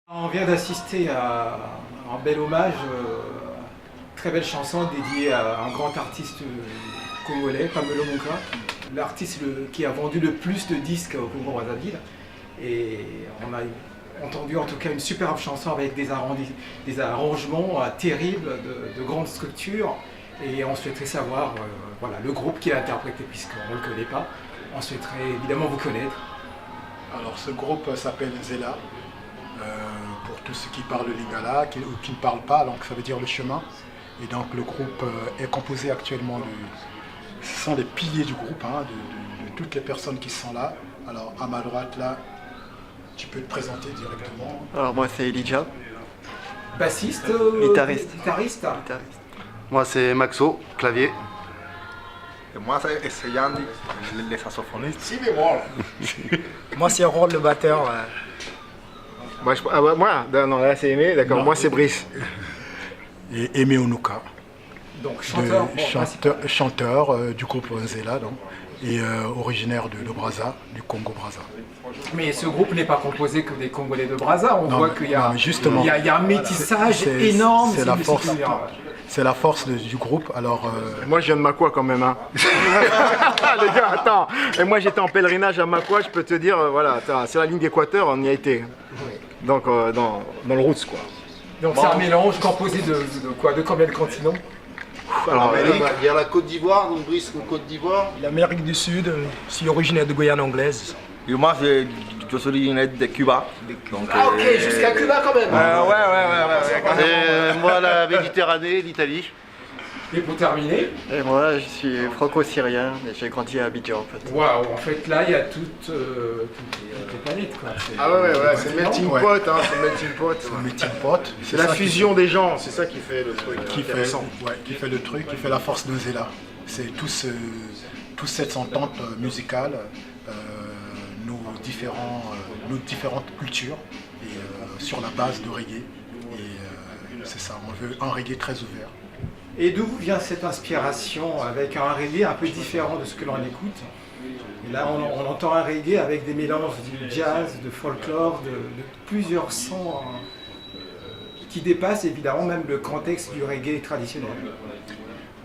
On vient d'assister à un bel hommage, très belle chanson dédiée à un grand artiste congolais, Pamelo Muka, l'artiste qui a vendu le plus de disques au Congo-Brazzaville. Et on a entendu en tout cas une superbe chanson avec des arrangements terribles, de grandes structures. Et on souhaiterait savoir voilà, le groupe qui l'a interprété, puisqu'on ne le connaît pas. On souhaiterait évidemment vous connaître. Alors ce groupe s'appelle Zela, pour tous ceux qui parlent lingala ou qui ne parlent pas, donc ça veut dire le chemin. Et donc le groupe est composé actuellement ce sont les piliers du groupe, hein, de toutes les personnes qui sont là. Alors à ma droite là, tu peux te présenter directement. Alors moi c'est Elijah. Bassiste, guitariste. Moi c'est Maxo, clavier. Et moi c'est Yandy, les saxophonistes. Si bémol. Moi c'est Rôle le batteur. Non là c'est Aimé, d'accord, moi c'est Brice. Et Aimé Onuka, donc chanteur, chanteur du groupe Zela, donc, et originaire de Brazza, du Congo-Brazza. Mais ce groupe n'est pas composé que des Congolais de Brazza, on voit qu'il y a, justement, il y a un métissage énorme. C'est la force. C'est la force du groupe. Alors, Moi je viens de Makwa quand même. Hein. Les gars, attends. Et moi j'étais en pèlerinage à Makwa, je peux te dire, voilà, c'est la ligne d'équateur, on y a été. Donc dans le roots quoi. Donc c'est un mélange composé de quoi? De combien de continents? Alors, il y a la Côte d'Ivoire, donc Brice, Côte d'Ivoire. L'Amérique du Sud, je suis originaire de Guyane anglaise. Et moi je suis originaire de Cuba. Donc, Ok, jusqu'à Cuba quand même. ouais. Et moi la Méditerranée, l'Italie. Et pour terminer, Et moi je suis franco-syrien et j'ai grandi à Abidjan en fait. waouh, en fait là il y a toutes les planètes quoi. C'est le melting pot, hein, c'est le melting pot. c'est le melting pot. C'est la fusion des gens, c'est ça qui fait le truc qui intéressant. qui fait le truc, qui fait la force de Zela. C'est toute cette entente musicale, nos différentes cultures, et sur la base de reggae. Et c'est ça, on veut un reggae très ouvert. Et d'où vient cette inspiration avec un reggae un peu différent de ce que l'on écoute? Et là on entend un reggae avec des mélanges du jazz, de folklore, de plusieurs sons qui dépassent évidemment même le contexte du reggae traditionnel.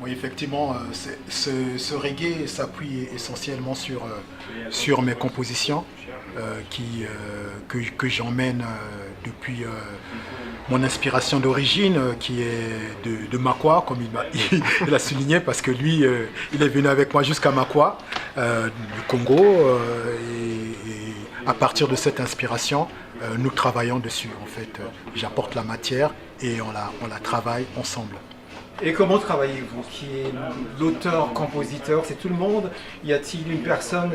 Oui, effectivement, ce reggae s'appuie essentiellement sur mes compositions que j'emmène depuis mon inspiration d'origine, qui est de Makwa, comme il a souligné, parce que lui, il est venu avec moi jusqu'à Makwa, du Congo, et à partir de cette inspiration, nous travaillons dessus. En fait, j'apporte la matière et on la travaille ensemble. Et comment travaillez-vous? Qui est l'auteur-compositeur? C'est tout le monde? Y a-t-il une personne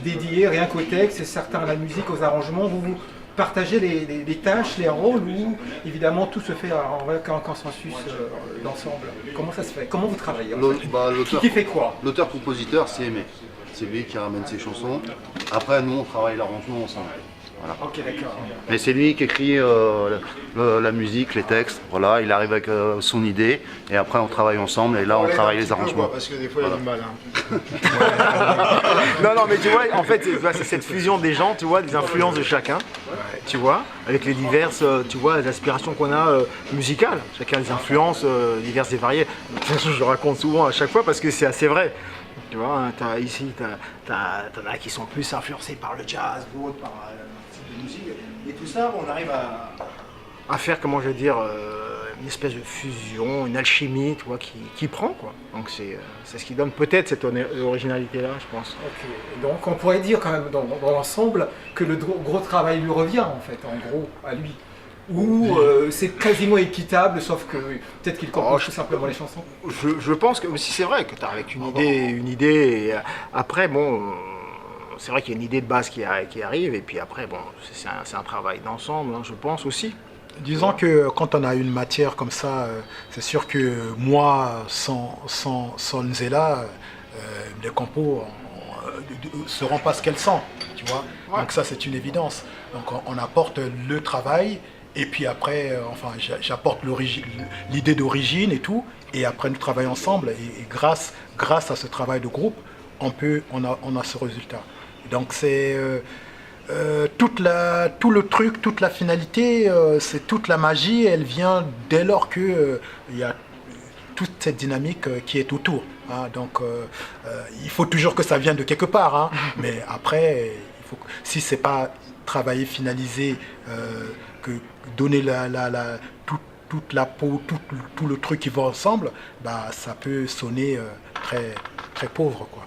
dédiée rien qu'au texte et certains à la musique, aux arrangements? Vous partagez les tâches, les rôles, ou évidemment tout se fait avec un consensus d'ensemble? Comment ça se fait? Comment vous travaillez en fait? Qui fait quoi? L'auteur-compositeur, c'est Aimé. C'est lui qui ramène ses chansons. Après, nous, on travaille l'arrangement ensemble. Voilà. Ok, d'accord. Mais c'est lui qui écrit la musique, les textes. Voilà, il arrive avec son idée et après on travaille ensemble et là on travaille les arrangements. Parce que des fois il y a du mal. Non, mais tu vois, en fait, c'est cette fusion des gens, tu vois, des influences de chacun, tu vois, avec les diverses, tu vois, les aspirations qu'on a musicales. Chacun a des influences diverses et variées. De toute façon, je le raconte souvent à chaque fois parce que c'est assez vrai. Tu vois, t'en as qui sont plus influencés par le jazz, d'autres par de musique, et tout ça, on arrive à faire, comment je veux dire, une espèce de fusion, une alchimie, tu vois, qui prend, quoi. Donc c'est ce qui donne peut-être cette originalité-là, je pense. Ok, et donc on pourrait dire quand même dans l'ensemble que le gros travail lui revient en fait, en gros, à lui. Ou c'est quasiment équitable, sauf que peut-être qu'il compose tout simplement les chansons. Je pense que si c'est vrai que tu as avec une idée, et après, bon... C'est vrai qu'il y a une idée de base qui arrive, et puis après, bon, c'est un travail d'ensemble, hein, je pense aussi. Disons que quand on a une matière comme ça, c'est sûr que moi, sans Nzela, les compos ne seront pas ce qu'elles sont, tu vois. Ouais. Donc ça, c'est une évidence. Donc on apporte le travail, et puis après, j'apporte l'idée d'origine et tout, et après nous travaillons ensemble, et grâce à ce travail de groupe, on a ce résultat. Donc c'est tout le truc, toute la finalité, c'est toute la magie, elle vient dès lors que il y a toute cette dynamique qui est autour. Hein. Donc, il faut toujours que ça vienne de quelque part. Hein. Mais après, si c'est pas travailler, finaliser, que donner toute la peau, tout le truc qui va ensemble, bah, ça peut sonner très, très pauvre, quoi.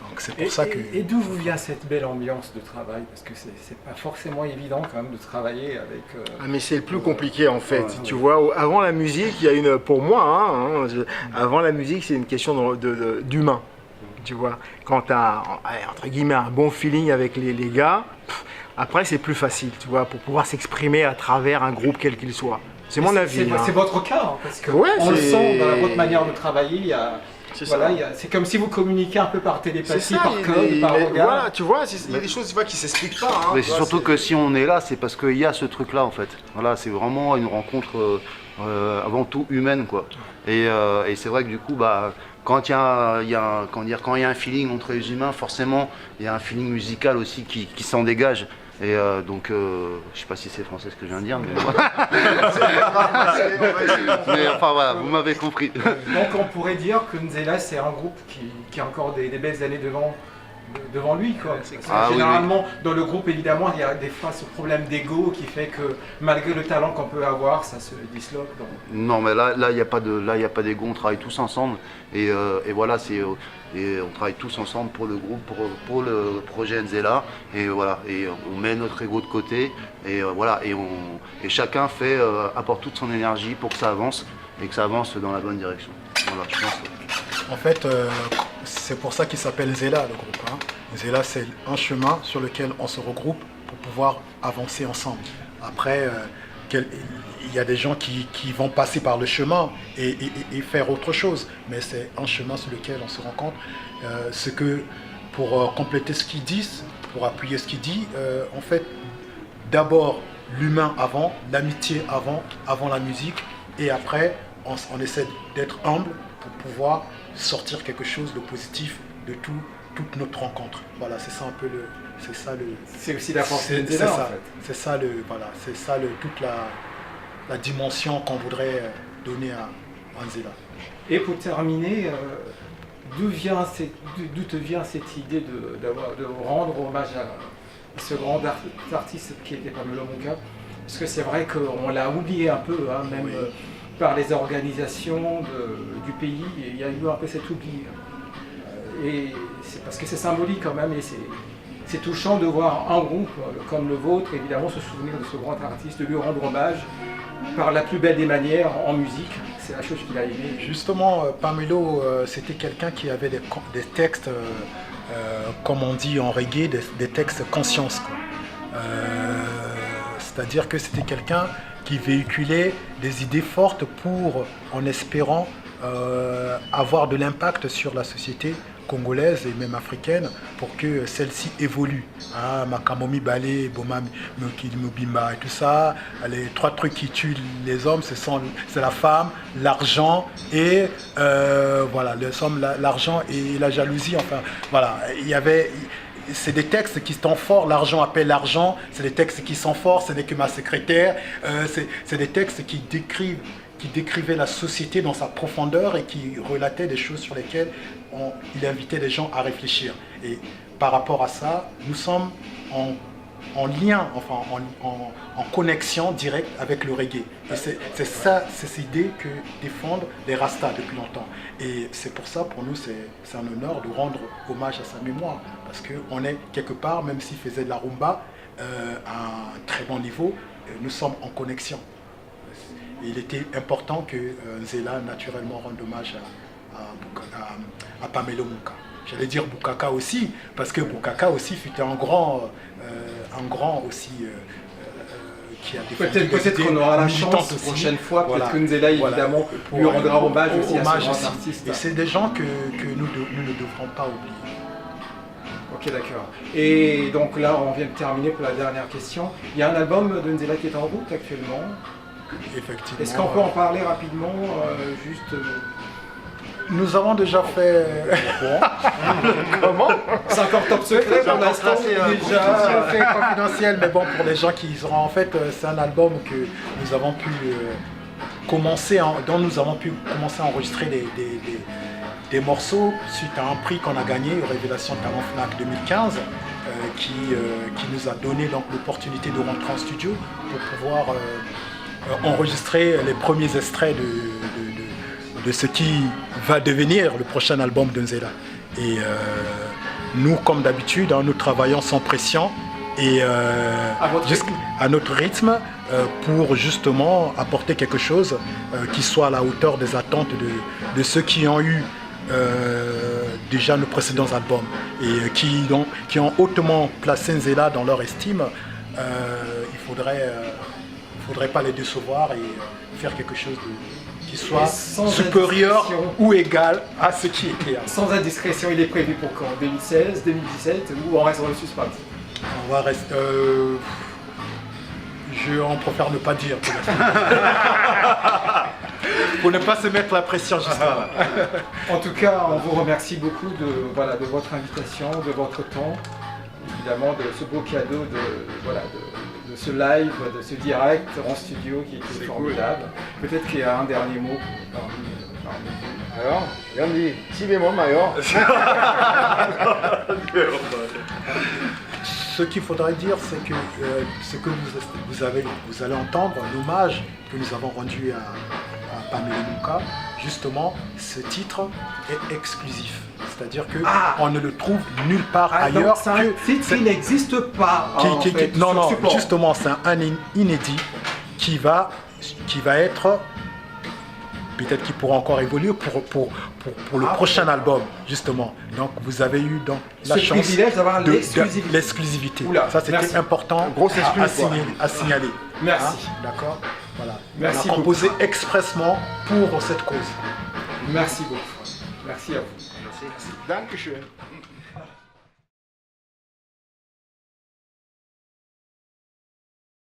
Donc c'est pour ça que... Et d'où vous vient cette belle ambiance de travail? Parce que c'est pas forcément évident quand même de travailler avec... Ah mais c'est le plus compliqué en fait, tu vois, avant la musique, il y a une... Pour moi, avant la musique, c'est une question d'humain, tu vois. Quand tu as, entre guillemets, un bon feeling avec les gars, après c'est plus facile, tu vois, pour pouvoir s'exprimer à travers un groupe quel qu'il soit. C'est mon avis. C'est votre cas, hein, parce que ouais, on le sent dans votre manière de travailler, il y a... Voilà, c'est comme si vous communiquiez un peu par télépathie, par code, par regard. Voilà, tu vois, il y a des choses qui ne s'expliquent pas. Hein, mais c'est surtout que si on est là, c'est parce qu'il y a ce truc-là en fait. Voilà, c'est vraiment une rencontre avant tout humaine, quoi. Et c'est vrai que du coup, bah, quand il y a un feeling entre les humains, forcément, il y a un feeling musical aussi qui s'en dégage. Et donc, je sais pas si c'est français ce que je viens de dire, mais mais enfin voilà, vous m'avez compris. Donc on pourrait dire que Nzela c'est un groupe qui a encore des belles années devant lui, quoi. Généralement, dans le groupe, évidemment, il y a des fois ce problème d'ego qui fait que malgré le talent qu'on peut avoir, ça se disloque. Donc... Non, mais là, il n'y a pas d'ego, on travaille tous ensemble. Et voilà, et on travaille tous ensemble pour le groupe, pour le projet Nzela. Et voilà, et on met notre ego de côté. Et voilà, et chacun apporte toute son énergie pour que ça avance et que ça avance dans la bonne direction. Voilà, je pense. En fait, c'est pour ça qu'il s'appelle Nzela, le groupe. Hein. Nzela, c'est un chemin sur lequel on se regroupe pour pouvoir avancer ensemble. Après, il y a des gens qui vont passer par le chemin et faire autre chose. Mais c'est un chemin sur lequel on se rencontre. Pour compléter ce qu'ils disent, pour appuyer ce qu'ils disent, en fait, d'abord l'humain avant, l'amitié avant la musique. Et après, on essaie d'être humble pour pouvoir sortir quelque chose de positif de toute notre rencontre. Voilà, c'est ça un peu c'est aussi la force de Nzela, en fait. C'est ça toute la dimension qu'on voudrait donner à Nzela. Et pour terminer, d'où te vient cette idée de rendre hommage à ce grand artiste qui était Pamelo Mouka? Parce que c'est vrai qu'on l'a oublié un peu, hein, même par les organisations du pays, il y a eu un peu cet oubli. Et c'est parce que c'est symbolique quand même, et c'est touchant de voir un groupe comme le vôtre, évidemment, se souvenir de ce grand artiste, de lui rendre hommage par la plus belle des manières, en musique. C'est la chose qu'il a aimée. Justement, Pamelo, c'était quelqu'un qui avait des textes, comme on dit en reggae, des textes conscience, quoi. C'est-à-dire que c'était quelqu'un qui véhiculait des idées fortes pour, en espérant, avoir de l'impact sur la société congolaise et même africaine pour que celle-ci évolue. Hein, Makamomi Balé, Boma Mobimba et tout ça, les trois trucs qui tuent les hommes, c'est la femme, l'argent et voilà, l'argent et la jalousie. Enfin, voilà, c'est des textes qui sont forts, l'argent appelle l'argent, c'est des textes qui sont forts, ce n'est que ma secrétaire, c'est des textes qui décrivaient la société dans sa profondeur et qui relataient des choses sur lesquelles il invitait les gens à réfléchir. Et par rapport à ça, nous sommes en lien, enfin en connexion directe avec le reggae. Et c'est ces idées que défendent les Rastas depuis longtemps. Et c'est pour ça, pour nous, c'est un honneur de rendre hommage à sa mémoire. Parce qu'on est quelque part, même s'il faisait de la rumba à un très bon niveau, nous sommes en connexion. Et il était important que Nzela naturellement rende hommage à Pamelo Mouka. J'allais dire Bukaka aussi, parce que Bukaka aussi fut un grand aussi qui a défendu peut-être qu'on aura la chance la prochaine fois, peut-être que Nzela évidemment lui rendra hommage aussi à ce grand artiste. Et c'est des gens que nous ne devrons pas oublier. Ok, d'accord. Et donc là, on vient de terminer pour la dernière question. Il y a un album de Nzela qui est en route actuellement. Effectivement. Est-ce qu'on peut en parler rapidement, juste Nous avons déjà fait. Comment? C'est encore top secret pour l'instant. Déjà fait confidentiel, mais bon, pour les gens qui seront en fait, c'est un album que nous avons pu dont nous avons pu commencer à enregistrer des morceaux suite à un prix qu'on a gagné, Révélation Talent Fnac 2015, qui nous a donné donc l'opportunité de rentrer en studio pour pouvoir enregistrer les premiers extraits de ce qui va devenir le prochain album de Nzela. Et nous, comme d'habitude, nous travaillons sans pression et à notre rythme pour justement apporter quelque chose qui soit à la hauteur des attentes de ceux qui ont eu déjà nos précédents albums et qui ont hautement placé Nzela dans leur estime. Il faudrait pas les décevoir et faire quelque chose qui soit supérieur ou égal à ce qui était. Sans indiscrétion, il est prévu pour quand? 2016, 2017 ou on reste dans le suspense? On va rester. On préfère ne pas dire. Pour ne pas se mettre la pression justement. En tout cas, on vous remercie beaucoup de votre invitation, de votre temps, évidemment de ce beau cadeau de ce live, de ce direct en studio qui était formidable. Cool. Peut-être qu'il y a un dernier mot parmi Alors, Gandhi, si bémol major. Ce qu'il faudrait dire, c'est que ce que vous allez entendre, l'hommage que nous avons rendu à Pamela Muka, justement, ce titre est exclusif. C'est-à-dire qu'on ne le trouve nulle part ailleurs. C'est un titre qui n'existe pas. Non, justement, c'est un inédit qui va être. Peut-être qu'il pourra encore évoluer pour le prochain album, justement. Donc, vous avez eu la chance privilège d'avoir l'exclusivité. Ça, c'était merci. Important à signaler. Merci. D'accord. Voilà. Merci on a composé expressement pour cette cause. Merci beaucoup. Merci à vous. Dankeschön.